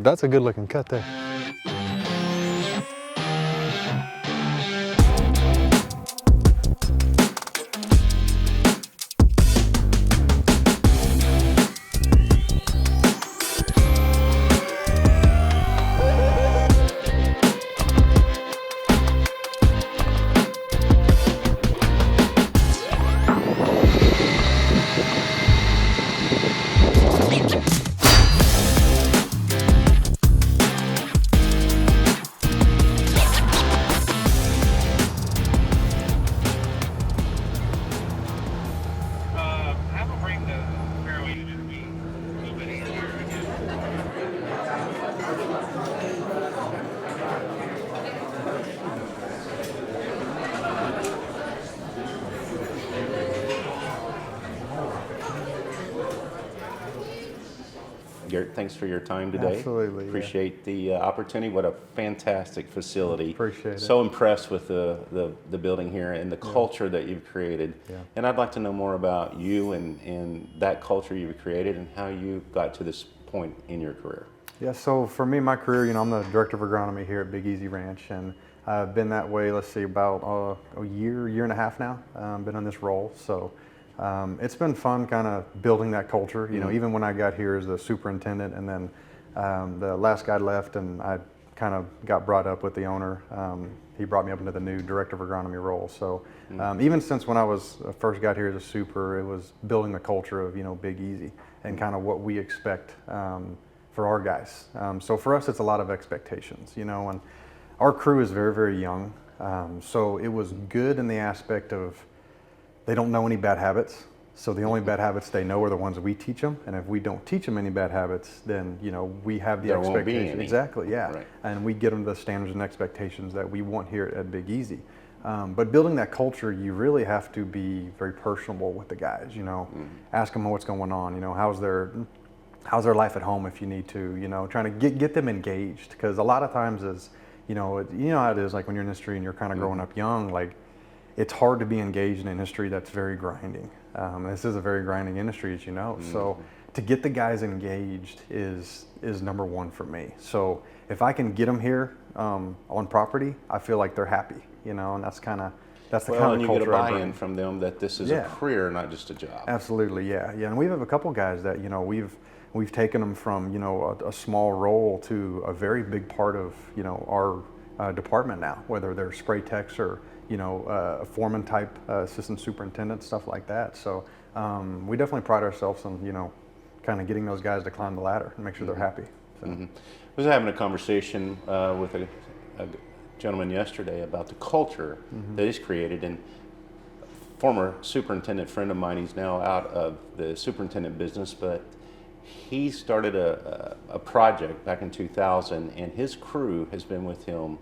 That's a good looking cut there. Have them bring the barrel unit to be a little bit easier again. Garrett, thanks for your time today. Absolutely, yeah. Appreciate the opportunity. What a fantastic facility. Appreciate it. So impressed with the building here and the culture that you've created. Yeah. And I'd like to know more about you and that culture you've created and how you got to this point in your career. Yeah, so for me, my career, I'm the director of agronomy here at Big Easy Ranch, and I've been that way, let's see, about a year and a half now, been in this role. So it's been fun kind of building that culture, even when I got here as the superintendent, and then the last guy left and I kind of got brought up with the owner. He brought me up into the new director of agronomy role. So even since when I was first got here as a super, it was building the culture of, Big Easy and kind of what we expect for our guys. So for us, it's a lot of expectations, and our crew is very, very young. So it was good in the aspect of they don't know any bad habits. So the only bad habits they know are the ones we teach them. And if we don't teach them any bad habits, then, we have the There won't be expectations. any. Exactly, yeah. Right. And we get them the standards and expectations that we want here at Big Easy. But building that culture, you really have to be very personable with the guys, ask them what's going on, how's their life at home if you need to, trying to get them engaged. Because a lot of times is, you know how it is, like when you're in industry and you're kind of growing up young, like it's hard to be engaged in an industry that's very grinding. This is a very grinding industry, as you know. So to get the guys engaged is number one for me. So if I can get them here on property, I feel like they're happy, and that's the kind of And you get a culture I bring. buy-in from them that this is Yeah. a career, not just a job. Absolutely, yeah. And we have a couple guys that we've taken them from a small role to a very big part of our department now, whether they're spray techs or a foreman type assistant superintendent, stuff like that. So we definitely pride ourselves on kind of getting those guys to climb the ladder and make sure they're happy. So. I was having a conversation with a gentleman yesterday about the culture that he's created, and former superintendent friend of mine, he's now out of the superintendent business, but he started a project back in 2000, and his crew has been with him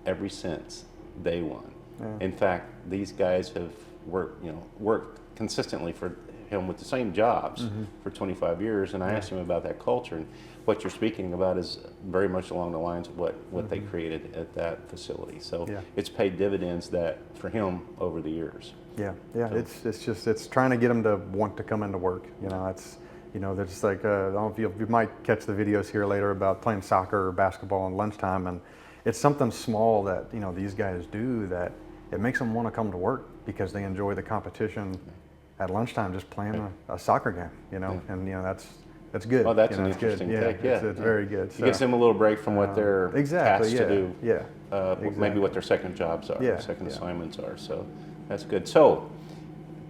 ever since day one. Yeah. In fact, these guys have worked consistently for him with the same jobs for 25 years, and I asked him about that culture, and what you're speaking about is very much along the lines of what they created at that facility. So it's paid dividends that for him over the years. Yeah, so. It's trying to get them to want to come into work. They're just like, I don't know if you might catch the videos here later about playing soccer or basketball in lunchtime, and it's something small that these guys do that it makes them want to come to work because they enjoy the competition at lunchtime, just playing a soccer game, and that's good. Well, that's an it's interesting good. take. Yeah, it's very good. It gives them a little break from what they're tasked to do. Yeah, maybe what their second jobs are, second yeah. assignments are. So that's good. So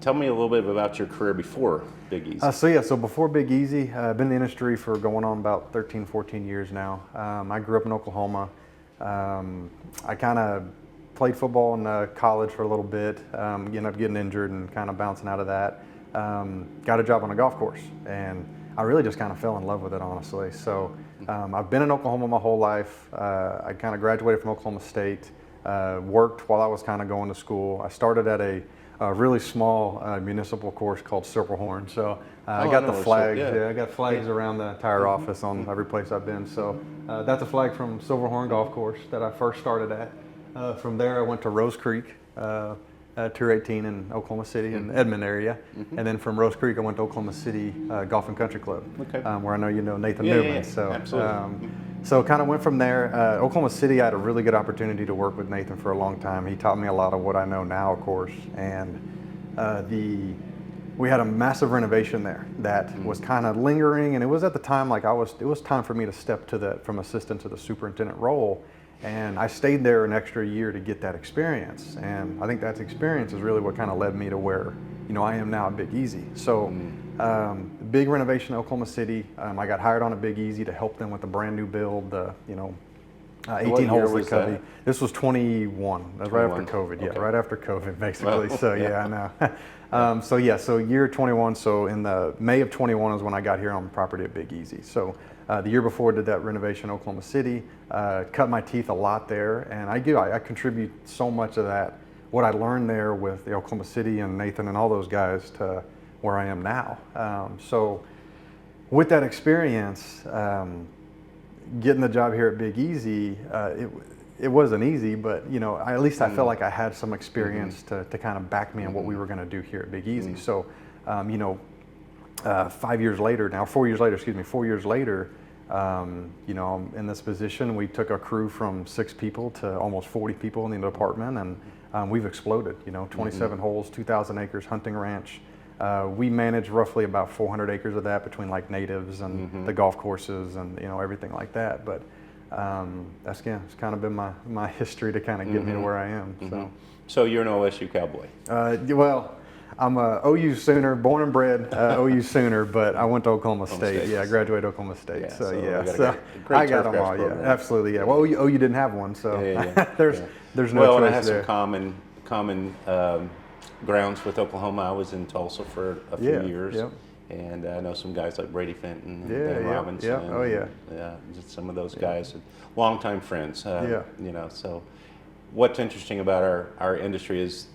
tell me a little bit about your career before Big Easy. So before Big Easy, I've been in the industry for going on about 13, 14 years now. I grew up in Oklahoma. I kind of played football in college for a little bit, ended up getting injured and kind of bouncing out of that. Got a job on a golf course, and I really just kind of fell in love with it, honestly. So I've been in Oklahoma my whole life. I kind of graduated from Oklahoma State, worked while I was kind of going to school. I started at a really small municipal course called Silverhorn. So I got the flags. I got flags around the entire office on every place I've been. So that's a flag from Silverhorn Golf Course that I first started at. From there, I went to Rose Creek, Tier 18 in Oklahoma City in the Edmond area. And then from Rose Creek, I went to Oklahoma City Golf and Country Club, where I know Nathan Newman. Absolutely. So kind of went from there. Oklahoma City, I had a really good opportunity to work with Nathan for a long time. He taught me a lot of what I know now, of course. And we had a massive renovation there that was kind of lingering, and it was at the time like it was time for me to step to from assistant to the superintendent role. And I stayed there an extra year to get that experience. And I think that experience is really what kind of led me to where, I am now at Big Easy. So big renovation in Oklahoma City. I got hired on at Big Easy to help them with a brand new build, 18 holes was at Covey. that? This was 21. That was right after 21. COVID. Yeah, Okay. right after COVID, basically. Well, So yeah, I know. So year 21. So in the May of 21 is when I got here on property at Big Easy. So the year before, I did that renovation in Oklahoma City. Cut my teeth a lot there, and I contribute so much of that, what I learned there with the Oklahoma City and Nathan and all those guys, to where I am now. So with that experience, getting the job here at Big Easy, it wasn't easy, but at least I felt like I had some experience to kind of back me on what we were going to do here at Big Easy. So 4 years later, I'm in this position. We took a crew from 6 people to almost 40 people in the department, and we've exploded. 27 holes, 2,000 acres hunting ranch. We manage roughly about 400 acres of that between like natives and the golf courses and everything like that. But it's kind of been my history to kind of get me to where I am. So you're an OSU Cowboy. Well, I'm a OU Sooner, born and bred OU Sooner, but I went to Oklahoma State. Yeah, I graduated Oklahoma State. Yeah, So so I got them turfgrass all. Yeah, program. absolutely. Yeah. Well, OU didn't have one, so there's no Well, and choice I have there. some common grounds with Oklahoma. I was in Tulsa for a few years, and I know some guys like Brady Fenton and Dan Robinson. Oh yeah. Just some of those guys, and longtime friends. Yeah. So what's interesting about our industry is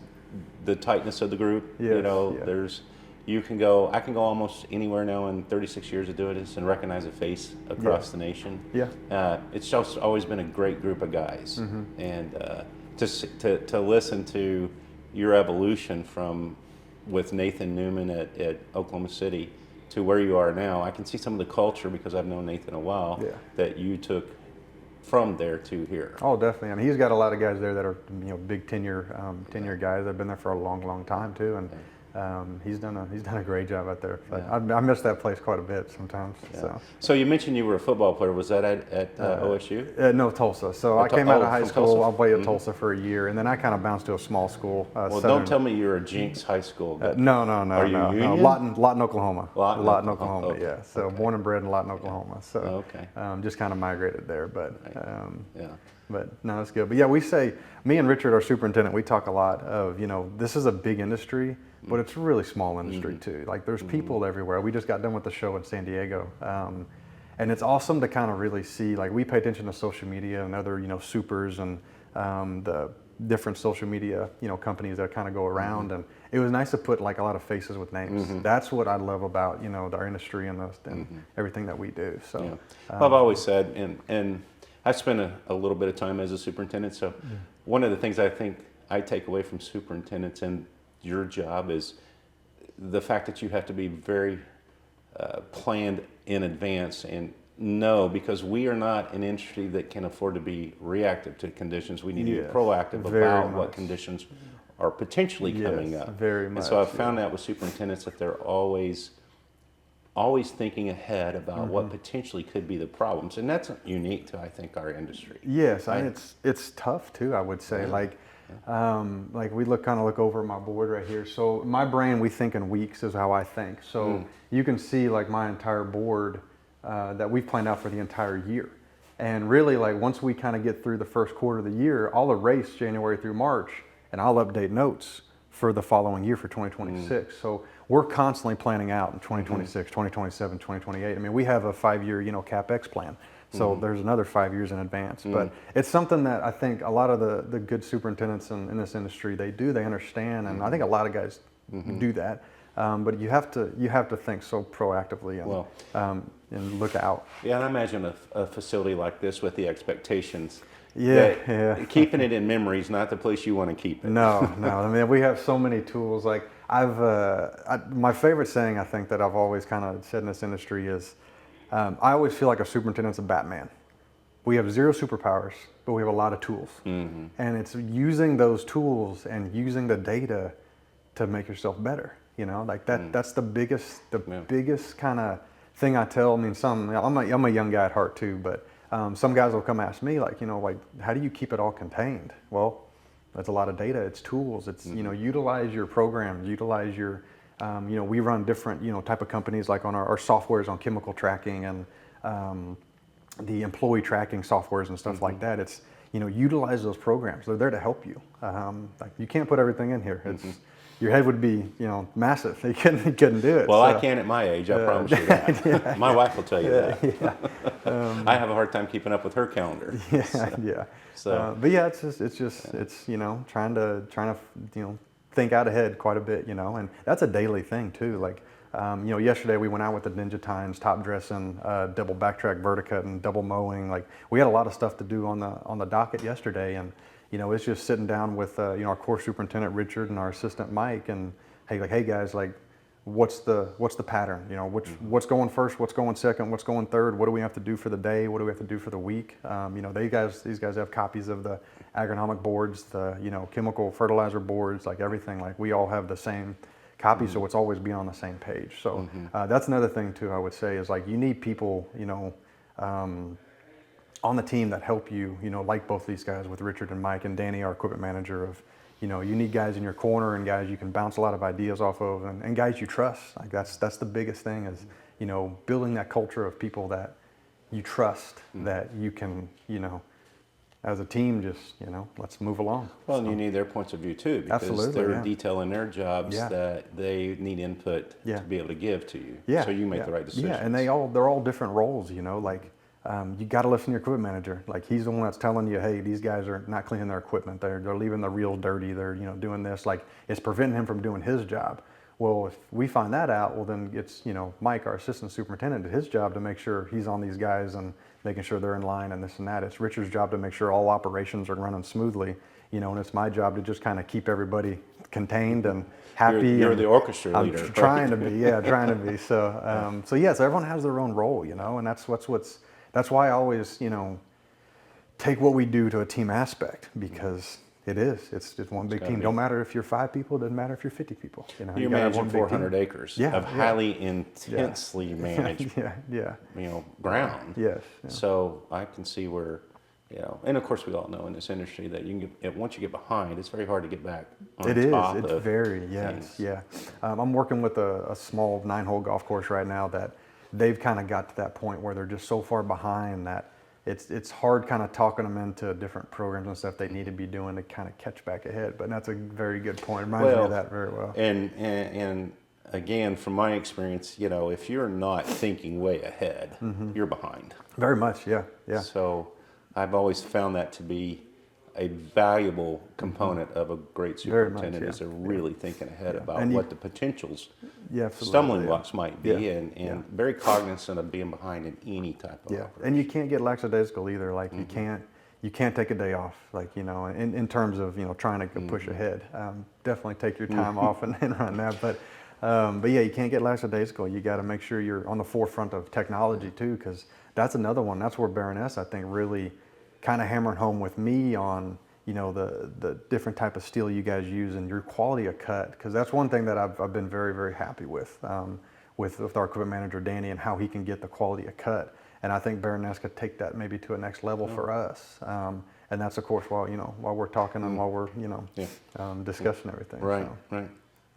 the tightness of the group. Yes, There's I can go almost anywhere now in 36 years of doing this and recognize a face across the nation. Yeah. It's just always been a great group of guys, and to listen to your evolution from with Nathan Newman at Oklahoma City to where you are now, I can see some of the culture, because I've known Nathan a while, that you took from there to here. Oh, definitely. I mean, he's got a lot of guys there that are big tenure guys. They've been there for a long, long time too, and he's done a great job out there. But I miss that place quite a bit sometimes. So you mentioned you were a football player. Was that at OSU? No, Tulsa. So I came out of high from school. Tulsa? I played at Tulsa for a year, and then I kind of bounced to a small school. Well, don't tell me you're a Jinx High School guy. No. Are you Union? Lawton, Oklahoma. Lawton, Oklahoma. okay. Yeah. So born and bred in Lawton, Oklahoma. So Okay. just kind of migrated there, but. Yeah. But no, it's good. But yeah, we say, me and Richard, our superintendent, we talk a lot of, this is a big industry, but it's a really small industry too. Like there's people everywhere. We just got done with the show in San Diego. And it's awesome to kind of really see, like we pay attention to social media and other, supers and the different social media, companies that kind of go around. And it was nice to put like a lot of faces with names. That's what I love about, our industry and everything that we do. So Well, I've always said, and I've spent a little bit of time as a superintendent, so one of the things I think I take away from superintendents and your job is the fact that you have to be very planned in advance and know, because we are not an industry that can afford to be reactive to conditions. We need to be proactive about what conditions are potentially coming up. Very much. And so I've found out with superintendents that they're always thinking ahead about what potentially could be the problems, and that's unique to, I think, our industry. Yes, it's tough too, I would say. Like we look over my board right here. So my brain, we think in weeks is how I think. So you can see like my entire board that we've planned out for the entire year. And really, like once we kind of get through the first quarter of the year, I'll erase January through March, and I'll update notes for the following year for 2026. So we're constantly planning out in 2026, 2027, 2028. I mean, we have a 5-year, CapEx plan. So there's another 5 years in advance. But it's something that I think a lot of the good superintendents in this industry, they understand. And I think a lot of guys do that. But you have to think so proactively and look out. Yeah, and I imagine a facility like this with the expectations. Keeping it in memory is not the place you want to keep it. No. I mean, we have so many tools. Like my favorite saying, I think, that I've always kind of said in this industry is, I always feel like a superintendent's a Batman. we have zero superpowers, but we have a lot of tools. And it's using those tools and using the data to make yourself better. You know, like that's the biggest kind of thing I tell. I mean, I'm a young guy at heart too, but some guys will come ask me like, you know, like, how do you keep it all contained? Well, that's a lot of data. It's tools. It's, you know, utilize your programs, utilize your, you know, we run different, you know, type of companies like on our softwares on chemical tracking and the employee tracking softwares and stuff like that. It's, you know, utilize those programs. They're there to help you. Like you can't put everything in here. It's, your head would be, you know, massive. You couldn't do it. Well, so. I can at my age, I promise you that. My wife will tell you that. I have a hard time keeping up with her calendar. So. But yeah, it's you know, trying to you know, think out ahead quite a bit, you know, and that's a daily thing too. Like, you know, yesterday we went out with the Ninja Tines, top dressing, double backtrack verticut, and double mowing. Like, we had a lot of stuff to do on the docket yesterday, and you know, it's just sitting down with you know, our core superintendent Richard and our assistant Mike, and hey guys, like, what's the pattern? You know, what's going first, what's going second, what's going third? What do we have to do for the day? What do we have to do for the week? You know, these guys have copies of the agronomic boards, the, you know, chemical fertilizer boards, like everything. Like, we all have the same copy, so it's always being on the same page. So that's another thing too, I would say, is like, you need people, you know, on the team that help you, you know, like both these guys with Richard and Mike and Danny, our equipment manager. Of, you know, you need guys in your corner and guys you can bounce a lot of ideas off of, and guys you trust. Like, that's the biggest thing, is, you know, building that culture of people that you trust, that you can, you know, as a team, just, you know, let's move along. Well, and you need their points of view too, because Absolutely, they're detailing their jobs Yeah. that they need input to be able to give to you. Yeah. So you make the right decisions. Yeah, and they're all different roles, you know, like, you got to listen to your equipment manager. Like, he's the one that's telling you, hey, these guys are not cleaning their equipment. They're leaving the reels dirty. They're, you know, doing this. Like, it's preventing him from doing his job. Well, if we find that out, well, then it's, you know, Mike, our assistant superintendent, his job to make sure he's on these guys and making sure they're in line and this and that. It's Richard's job to make sure all operations are running smoothly, you know, and it's my job to just kind of keep everybody contained and happy. You're the orchestra leader. I'm trying to be, trying to be. So, so everyone has their own role, you know, and that's why I always, you know, take what we do to a team aspect, because it's one big team. Don't matter if you're 5 people, doesn't matter if you're 50 people. You know, you're managing 400 acres of highly intensely managed, you know, ground. Yes. So I can see where, you know, and of course we all know in this industry that you can get, once you get behind, it's very hard to get back on top of It's very, things. I'm working with a small 9-hole golf course right now that they've kind of got to that point where they're just so far behind that it's hard kind of talking them into different programs and stuff they need to be doing to kind of catch back ahead. But that's a very good point. Reminds me of that very well. And again, from my experience, you know, if you're not thinking way ahead, you're behind. Very much, yeah. So I've always found that to be a valuable component of a great superintendent, is really thinking ahead about what the potentials, stumbling blocks might be, and very cognizant of being behind in any type of operation. And you can't get lackadaisical either. Like, you can't take a day off, like, you know, in terms of, you know, trying to push ahead. Definitely take your time off and run that. But yeah, you can't get lackadaisical. You got to make sure you're on the forefront of technology too, because that's another one. That's where Baroness, I think, really kind of hammering home with me on, you know, the different type of steel you guys use and your quality of cut, because that's one thing that I've been very, very happy with our equipment manager Danny, and how he can get the quality of cut. And I think Baroness could take that maybe to a next level for us. And that's, of course, while we're talking and while we're, you know, discussing everything. Right.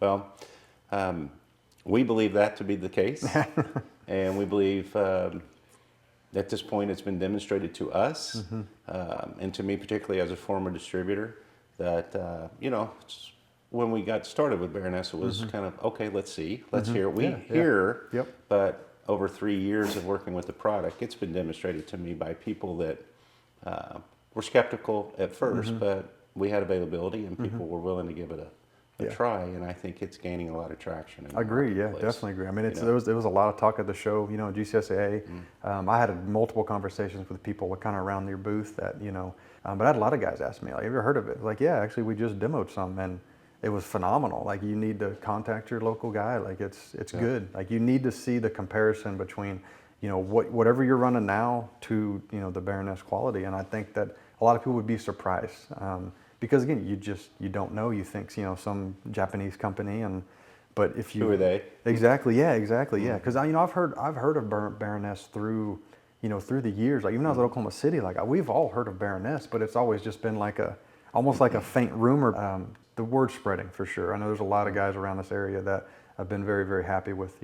Well, we believe that to be the case, and we believe. At this point, it's been demonstrated to us, and to me particularly as a former distributor, that, you know, when we got started with Baroness, it was kind of, okay, let's hear it. We hear, but over 3 years of working with the product, it's been demonstrated to me by people that were skeptical at first, but we had availability and people were willing to give it a try, and I think it's gaining a lot of traction. I agree, definitely agree. I mean, there was a lot of talk at the show, you know, GCSAA. I had multiple conversations with people kind of around your booth that, you know, but I had a lot of guys ask me, like, have you ever heard of it? Like, yeah, actually, we just demoed some, and it was phenomenal. Like, you need to contact your local guy. Like, it's good. Like, you need to see the comparison between, whatever you're running now to, the Baroness quality. And I think that a lot of people would be surprised because again, you don't know. You think, some Japanese company, but if you, Who are they? Exactly. Yeah, exactly. Yeah. Cause I've heard of Baroness through the years, like even when I was at Oklahoma City, like we've all heard of Baroness, but it's always just been almost like a faint rumor. The word spreading for sure. I know there's a lot of guys around this area that have been very, very happy with,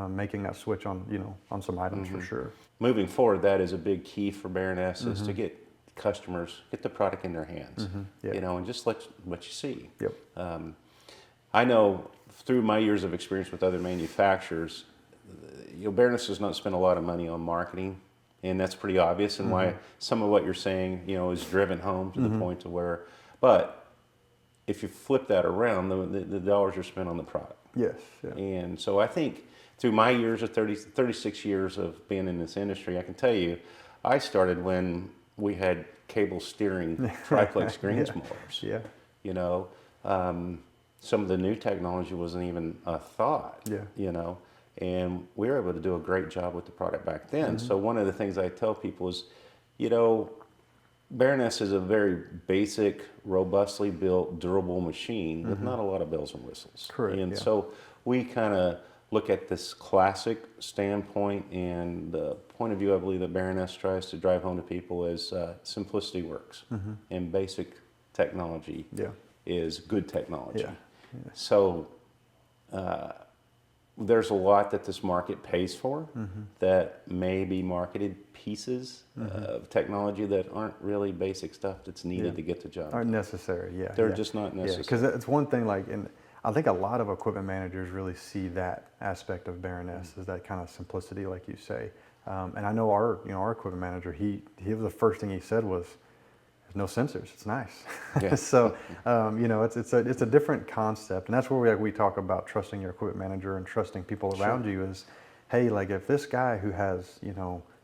making that switch on, on some items for sure. Moving forward, that is a big key for Baroness is to get customers, get the product in their hands, and just let what you see. Yep. I know through my years of experience with other manufacturers, Baroness does not spend a lot of money on marketing, and that's pretty obvious, and why some of what you're saying, is driven home to the point to where, but if you flip that around, the dollars are spent on the product. Yes. Yeah. And so I think through my years of 36 years of being in this industry, I can tell you, I started when we had cable steering triplex greens mowers. Yeah. Some of the new technology wasn't even a thought. Yeah. And we were able to do a great job with the product back then. So one of the things I tell people is, Baroness is a very basic, robustly built, durable machine with not a lot of bells and whistles. Correct. And so we kind of look at this classic standpoint, and the point of view I believe that Baroness tries to drive home to people is simplicity works, and basic technology is good technology. Yeah. So there's a lot that this market pays for that may be marketed pieces of technology that aren't really basic stuff that's needed to get the job Aren't done. necessary. Yeah. They're just not necessary. Because it's one thing, and I think a lot of equipment managers really see that aspect of Baroness is that kind of simplicity, like you say. And I know our equipment manager, he was the first thing he said was, "There's no sensors. It's nice." Yeah. So it's a different concept, and that's where we talk about trusting your equipment manager and trusting people around you. Is, hey, like if this guy who has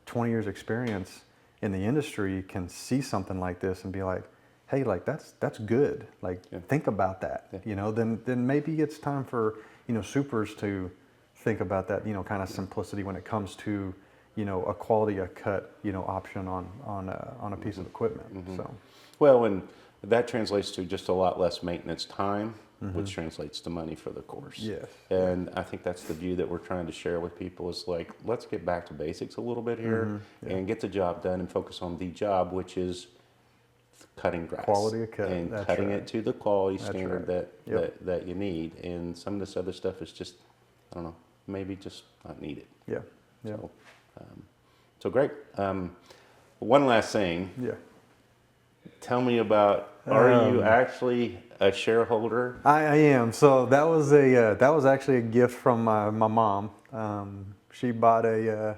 20 years experience in the industry can see something like this and be like, hey, like that's good. Like think about that. Then maybe it's time for supers to think about that. Kind of simplicity when it comes to a quality of cut option on a piece of equipment. So Well, and that translates to just a lot less maintenance time, which translates to money for the course. Yes. And I think that's the view that we're trying to share with people is like, let's get back to basics a little bit here and get the job done and focus on the job, which is cutting grass. Quality of cut. And That's cutting right. it to the quality That's standard right. that you need. And some of this other stuff is just, I don't know, maybe just not needed. yeah. Yeah. So great. One last thing. Yeah. Tell me about, are you actually a shareholder? I am. So that was actually a gift from my mom. She bought a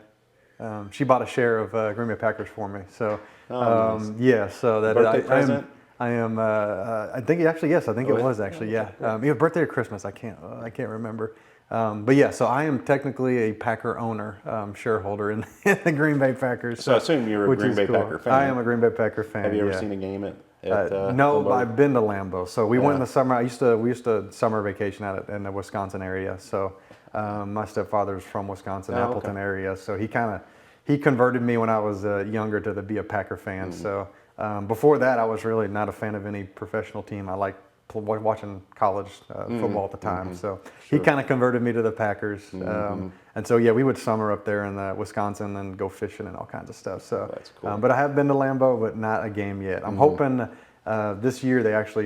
share of Green Bay Packers for me. So nice. yeah. So that Birthday present? I am. I think actually yes. I think it was actually yeah. Either birthday or Christmas. I can't remember. But yeah, so I am technically a Packer owner, shareholder in the Green Bay Packers. So I assume you're a which Green is Bay cool. Packer fan. I am a Green Bay Packer fan. Have you ever yeah. seen a game at No, Lambeau? I've been to Lambeau. So we went in the summer. We used to summer vacation out in the Wisconsin area. So my stepfather's from Wisconsin, Appleton area. So he converted me when I was younger to be a Packer fan. So before that, I was really not a fan of any professional team. I liked watching college football at the time. So he kind of converted me to the Packers. And so, yeah, we would summer up there in Wisconsin and go fishing and all kinds of stuff. So That's cool. But I have been to Lambeau, but not a game yet. I'm hoping this year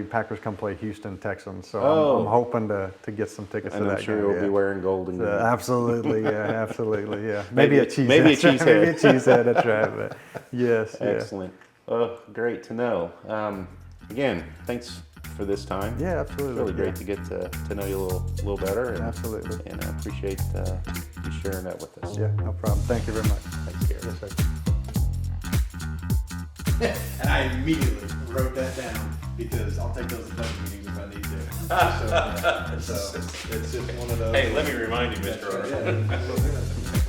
Packers come play Houston Texans. So I'm hoping to get some tickets to And that I'm sure game. you'll be wearing gold and green. Absolutely, yeah, absolutely, yeah. Maybe a cheesehead. Maybe a cheesehead. Maybe a cheesehead, that's right. But yes, yeah. Excellent. Oh, great to know. Again, thanks for this time. Yeah, absolutely. It's really great to get to know you a little better. And, Absolutely. And I appreciate you sharing that with us. Yeah, no problem. Thank you very much. Thanks, Gary. Yes, sir. And I immediately wrote that down because I'll take those budget meetings if I need to. So it's just one of those. Hey, let me remind you, Mr. Arnold. Yeah,